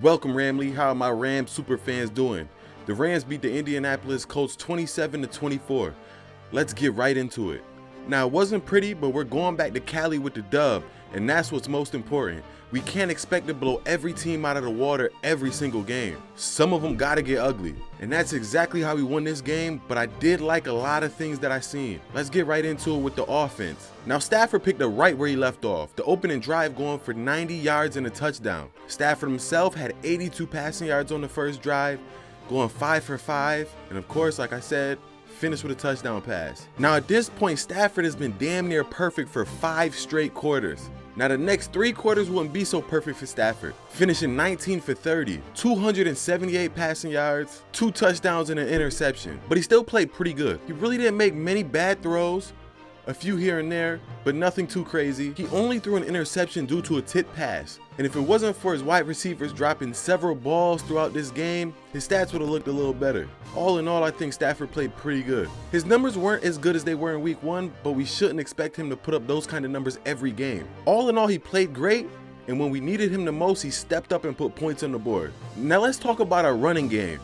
Welcome, Ramley. How are my Rams superfans doing? The Rams beat the Indianapolis Colts 27-24. Let's get right into it. Now, it wasn't pretty, but we're going back to Cali with the dub, and that's what's most important. We can't expect to blow every team out of the water every single game. Some of them gotta get ugly, and that's exactly how we won this game, but I did like a lot of things that I seen. Let's get right into it with the offense. Now, Stafford picked up right where he left off, the opening drive going for 90 yards and a touchdown. Stafford himself had 82 passing yards on the first drive, going 5 for 5, and of course, like I said, finished with a touchdown pass. Now, at this point, Stafford has been damn near perfect for 5 straight quarters. Now, the next 3 quarters wouldn't be so perfect for Stafford, finishing 19 for 30, 278 passing yards, 2 touchdowns and an interception, but he still played pretty good. He really didn't make many bad throws, a few here and there, but nothing too crazy. He only threw an interception due to a tip pass, and if it wasn't for his wide receivers dropping several balls throughout this game, his stats would have looked a little better. All in all, I think Stafford played pretty good. His numbers weren't as good as they were in week 1, but we shouldn't expect him to put up those kind of numbers every game. All in all, he played great, and when we needed him the most, he stepped up and put points on the board. Now let's talk about our running game.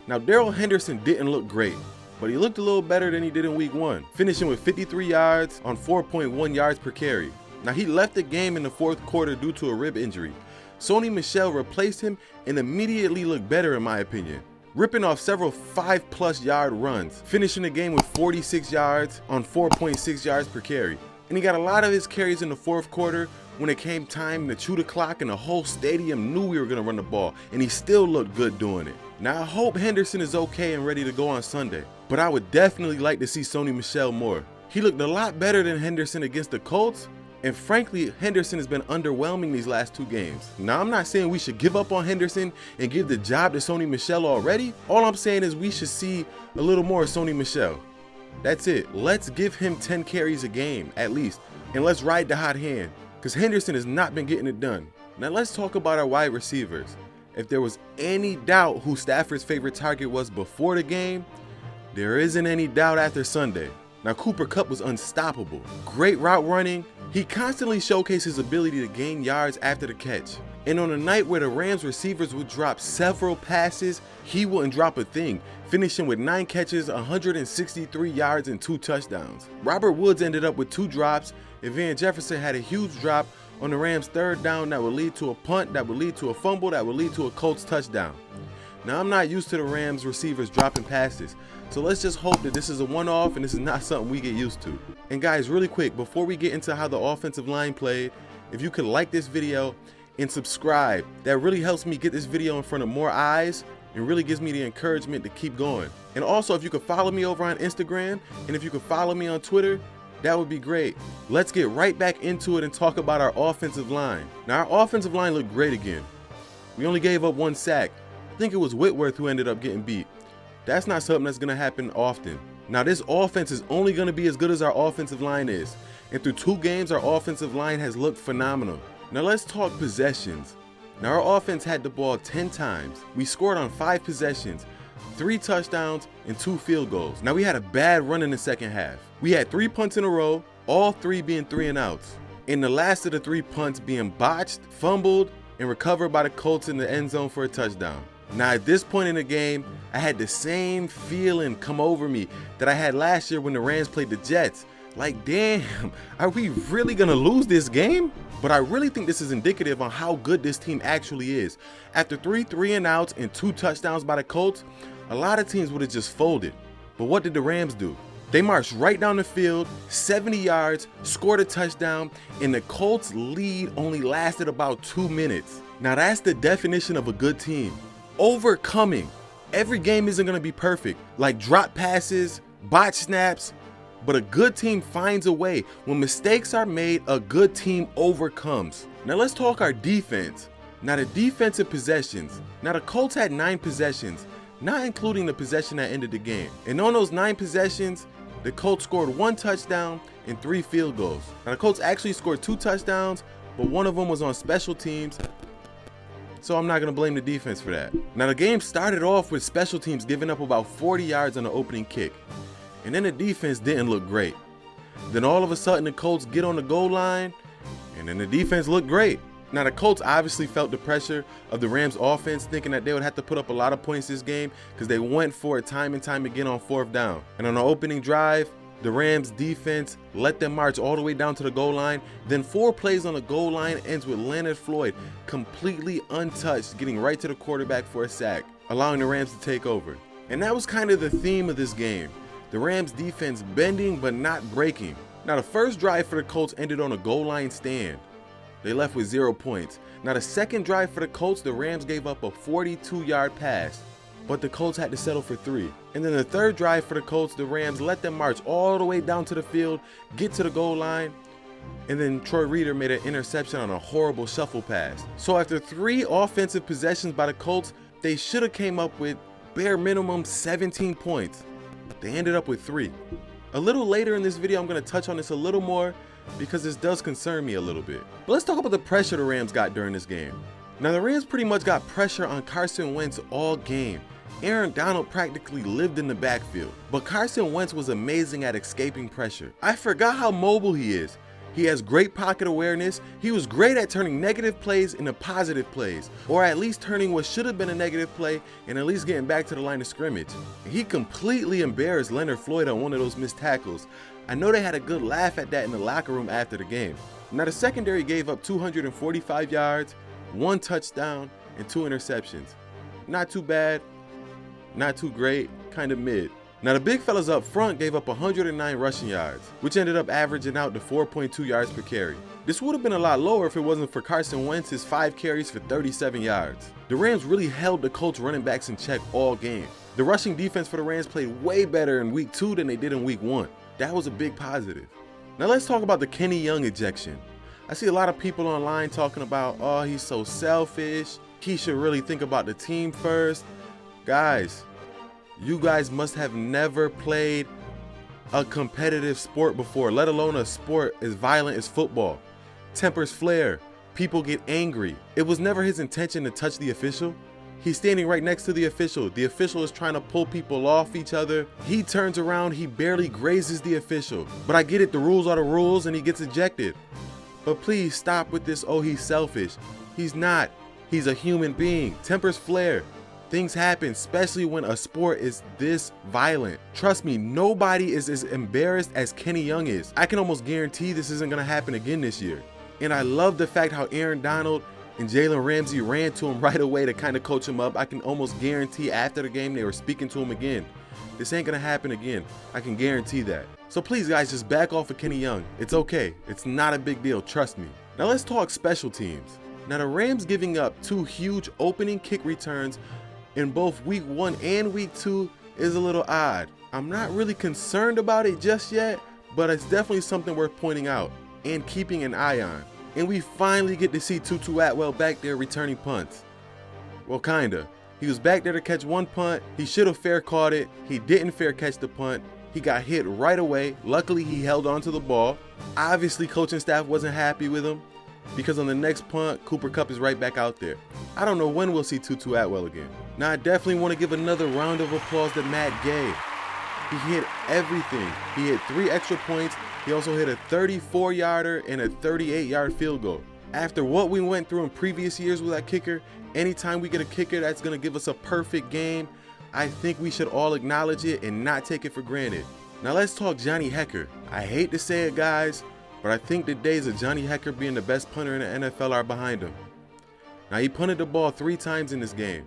Now, Darrell Henderson didn't look great, but he looked a little better than he did in week 1, finishing with 53 yards on 4.1 yards per carry. Now, he left the game in the 4th quarter due to a rib injury. Sony Michel replaced him and immediately looked better in my opinion, ripping off several 5+ yard runs, finishing the game with 46 yards on 4.6 yards per carry. And he got a lot of his carries in the 4th quarter when it came time to chew the clock, and the whole stadium knew we were going to run the ball, and he still looked good doing it. Now, I hope Henderson is okay and ready to go on Sunday, but I would definitely like to see Sony Michel more. He looked a lot better than Henderson against the Colts, and frankly, Henderson has been underwhelming these last 2 games. Now, I'm not saying we should give up on Henderson and give the job to Sony Michel already. All I'm saying is we should see a little more of Sony Michel. That's it. Let's give him 10 carries a game, at least, and let's ride the hot hand, because Henderson has not been getting it done. Now, let's talk about our wide receivers. If there was any doubt who Stafford's favorite target was before the game, there isn't any doubt after Sunday. Now, Cooper Kupp was unstoppable. Great route running. He constantly showcased his ability to gain yards after the catch. And on a night where the Rams receivers would drop several passes, he wouldn't drop a thing, finishing with 9 catches, 163 yards, and 2 touchdowns. Robert Woods ended up with 2 drops, and Van Jefferson had a huge drop on the Rams' 3rd down that would lead to a punt, that would lead to a fumble, that would lead to a Colts touchdown. Now, I'm not used to the Rams receivers dropping passes, so let's just hope that this is a one-off and this is not something we get used to. And guys, really quick, before we get into how the offensive line played, if you could like this video and subscribe, that really helps me get this video in front of more eyes and really gives me the encouragement to keep going. And also, if you could follow me over on Instagram, and if you could follow me on Twitter, that would be great. Let's get right back into it and talk about our offensive line. Now, our offensive line looked great again. We only gave up 1 sack. I think it was Whitworth who ended up getting beat. That's not something that's going to happen often. Now, this offense is only going to be as good as our offensive line is. And through 2 games, our offensive line has looked phenomenal. Now, let's talk possessions. Now, our offense had the ball 10 times. We scored on 5 possessions, 3 touchdowns, and 2 field goals. Now, we had a bad run in the second half. We had 3 punts in a row, all 3 being 3 and outs. And the last of the 3 punts being botched, fumbled, and recovered by the Colts in the end zone for a touchdown. Now, at this point in the game, I had the same feeling come over me that I had last year when the Rams played the Jets. Like, damn, are we really gonna lose this game? But I really think this is indicative on how good this team actually is. After 3 3-and-outs and 2 touchdowns by the Colts, a lot of teams would have just folded. But what did the Rams do? They marched right down the field, 70 yards, scored a touchdown, and the Colts' lead only lasted about 2 minutes. Now, that's the definition of a good team. Overcoming. Every game isn't going to be perfect, like drop passes, botch snaps, but a good team finds a way. When mistakes are made, a good team overcomes. Now, let's talk our defense. Now, the defensive possessions. Now, the Colts had 9 possessions, not including the possession that ended the game. And on those 9 possessions, the Colts scored 1 touchdown and 3 field goals. Now, the Colts actually scored 2 touchdowns, but one of them was on special teams, so I'm not going to blame the defense for that. Now, the game started off with special teams giving up about 40 yards on the opening kick, and then the defense didn't look great. Then all of a sudden, the Colts get on the goal line, and then the defense looked great. Now the Colts obviously felt the pressure of the Rams offense, thinking that they would have to put up a lot of points this game because they went for it time and time again on 4th down. And on the opening drive, the Rams defense let them march all the way down to the goal line. Then 4 plays on the goal line ends with Leonard Floyd completely untouched, getting right to the quarterback for a sack, allowing the Rams to take over. And that was kind of the theme of this game. The Rams defense bending but not breaking. Now the first drive for the Colts ended on a goal line stand. They left with 0 points. Now the second drive for the Colts, the Rams gave up a 42-yard pass, but the Colts had to settle for 3. And then the third drive for the Colts, the Rams let them march all the way down to the field, get to the goal line, and then Troy Reeder made an interception on a horrible shuffle pass. So after 3 offensive possessions by the Colts, they should have came up with bare minimum 17 points. They ended up with 3. A little later in this video, I'm going to touch on this a little more because this does concern me a little bit. But let's talk about the pressure the Rams got during this game. Now the Rams pretty much got pressure on Carson Wentz all game. Aaron Donald practically lived in the backfield, but Carson Wentz was amazing at escaping pressure. I forgot how mobile he is. He has great pocket awareness. He was great at turning negative plays into positive plays, or at least turning what should have been a negative play and at least getting back to the line of scrimmage. He completely embarrassed Leonard Floyd on one of those missed tackles. I know they had a good laugh at that in the locker room after the game. Now the secondary gave up 245 yards, 1 touchdown, and 2 interceptions. Not too bad, not too great, kind of mid. Now the big fellas up front gave up 109 rushing yards, which ended up averaging out to 4.2 yards per carry. This would have been a lot lower if it wasn't for Carson Wentz's 5 carries for 37 yards. The Rams really held the Colts running backs in check all game. The rushing defense for the Rams played way better in week 2 than they did in week 1. That was a big positive. Now let's talk about the Kenny Young ejection. I see a lot of people online talking about, oh, he's so selfish. He should really think about the team first. Guys, you guys must have never played a competitive sport before, let alone a sport as violent as football. Tempers flare. People get angry. It was never his intention to touch the official. He's standing right next to the official. The official is trying to pull people off each other. He turns around, he barely grazes the official. But I get it, the rules are the rules and he gets ejected. But please stop with this, oh, he's selfish. He's not. He's a human being. Tempers flare. Things happen, especially when a sport is this violent. Trust me, nobody is as embarrassed as Kenny Young is. I can almost guarantee this isn't gonna happen again this year. And I love the fact how Aaron Donald and Jalen Ramsey ran to him right away to kind of coach him up. I can almost guarantee after the game they were speaking to him again. This ain't gonna happen again. I can guarantee that. So please guys, just back off of Kenny Young. It's okay. It's not a big deal, trust me. Now let's talk special teams. Now the Rams giving up 2 huge opening kick returns in both week 1 and week 2 is a little odd. I'm not really concerned about it just yet, but it's definitely something worth pointing out and keeping an eye on. And we finally get to see Tutu Atwell back there returning punts. Well, kinda. He was back there to catch 1 punt. He should have fair caught it. He didn't fair catch the punt. He got hit right away. Luckily, he held on to the ball. Obviously, coaching staff wasn't happy with him because on the next punt, Cooper Kupp is right back out there. I don't know when we'll see Tutu Atwell again. Now, I definitely want to give another round of applause to Matt Gay. He hit everything. He hit 3 extra points. He also hit a 34-yarder and a 38-yard field goal. After what we went through in previous years with that kicker, anytime we get a kicker that's going to give us a perfect game, I think we should all acknowledge it and not take it for granted. Now let's talk Johnny Hekker. I hate to say it, guys, but I think the days of Johnny Hekker being the best punter in the NFL are behind him. Now he punted the ball 3 times in this game,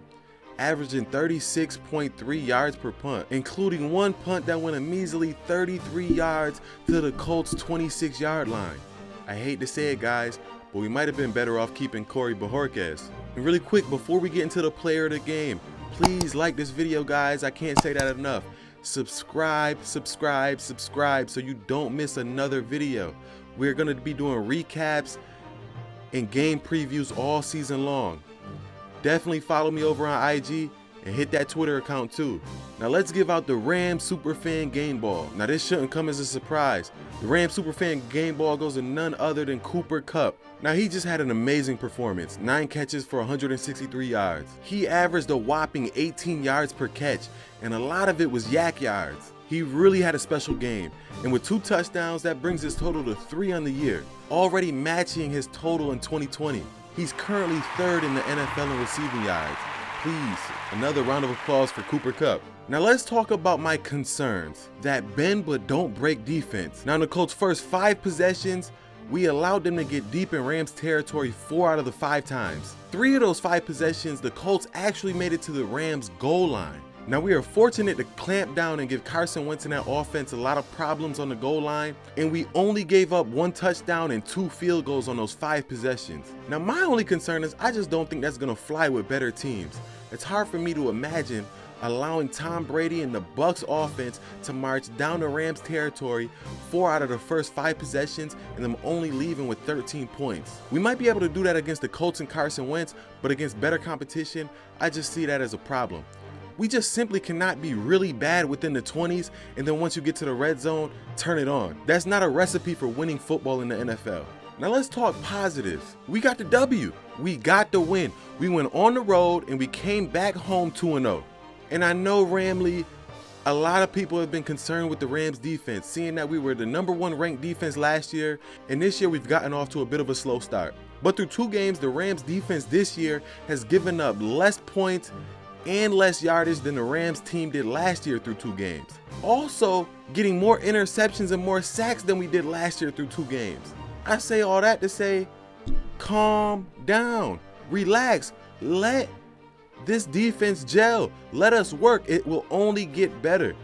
averaging 36.3 yards per punt, including 1 punt that went a measly 33 yards to the Colts' 26-yard line. I hate to say it, guys, but we might have been better off keeping Corey Bojorquez. And really quick, before we get into the player of the game, please like this video, guys. I can't say that enough. Subscribe so you don't miss another video. We're going to be doing recaps and game previews all season long. Definitely follow me over on IG and hit that Twitter account too. Now let's give out the RamsSuperFan game ball. Now this shouldn't come as a surprise. The RamsSuperFan game ball goes to none other than Cooper Kupp. Now he just had an amazing performance, 9 catches for 163 yards. He averaged a whopping 18 yards per catch, and a lot of it was yak yards. He really had a special game, and with 2 touchdowns, that brings his total to 3 on the year, already matching his total in 2020. He's currently 3rd in the NFL in receiving yards. Please, another round of applause for Cooper Kupp. Now let's talk about my concerns. That bend but don't break defense. Now in the Colts' first 5 possessions, we allowed them to get deep in Rams territory 4 out of the 5 times. 3 of those 5 possessions, the Colts actually made it to the Rams goal line. Now we are fortunate to clamp down and give Carson Wentz and that offense a lot of problems on the goal line, and we only gave up 1 touchdown and 2 field goals on those 5 possessions. Now my only concern is I just don't think that's gonna fly with better teams. It's hard for me to imagine allowing Tom Brady and the Bucs offense to march down the Rams territory 4 out of the first 5 possessions and them only leaving with 13 points. We might be able to do that against the Colts and Carson Wentz, but against better competition, I just see that as a problem. We just simply cannot be really bad within the 20s and then once you get to the red zone, turn it on. That's not a recipe for winning football in the NFL. Now let's talk positives. We got the W. We got the win. We went on the road and we came back home 2-0. And I know, Ramley, a lot of people have been concerned with the Rams defense, seeing that we were the #1 ranked defense last year, and this year we've gotten off to a bit of a slow start. But through 2 games, the Rams defense this year has given up less points and less yardage than the Rams team did last year through 2 games. Also, getting more interceptions and more sacks than we did last year through 2 games. I say all that to say, calm down, relax, let this defense gel, let us work. It will only get better.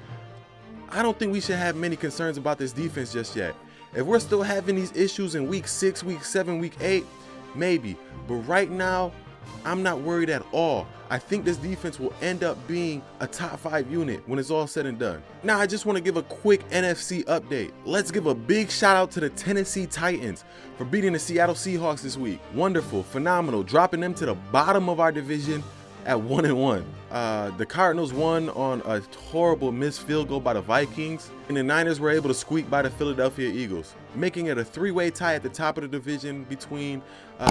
I don't think we should have many concerns about this defense just yet. If we're still having these issues in week 6, week 7, week 8, maybe. But right now, I'm not worried at all. I think this defense will end up being a top 5 unit when it's all said and done. Now, I just want to give a quick NFC update. Let's give a big shout out to the Tennessee Titans for beating the Seattle Seahawks this week. Wonderful, phenomenal, dropping them to the bottom of our division at 1-1. The Cardinals won on a horrible missed field goal by the Vikings, and the Niners were able to squeak by the Philadelphia Eagles, making it a 3-way tie at the top of the division between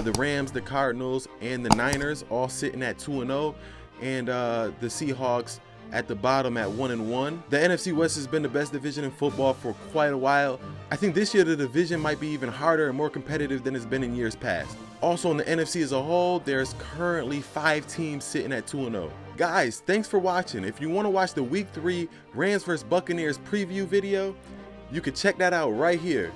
the Rams, the Cardinals, and the Niners, all sitting at 2-0, and the Seahawks at the bottom at 1-1. The NFC West has been the best division in football for quite a while. I think this year the division might be even harder and more competitive than it's been in years past. Also in the NFC as a whole, there's currently 5 teams sitting at 2-0. Guys, thanks for watching. If you want to watch the Week 3 Rams vs. Buccaneers preview video, you can check that out right here.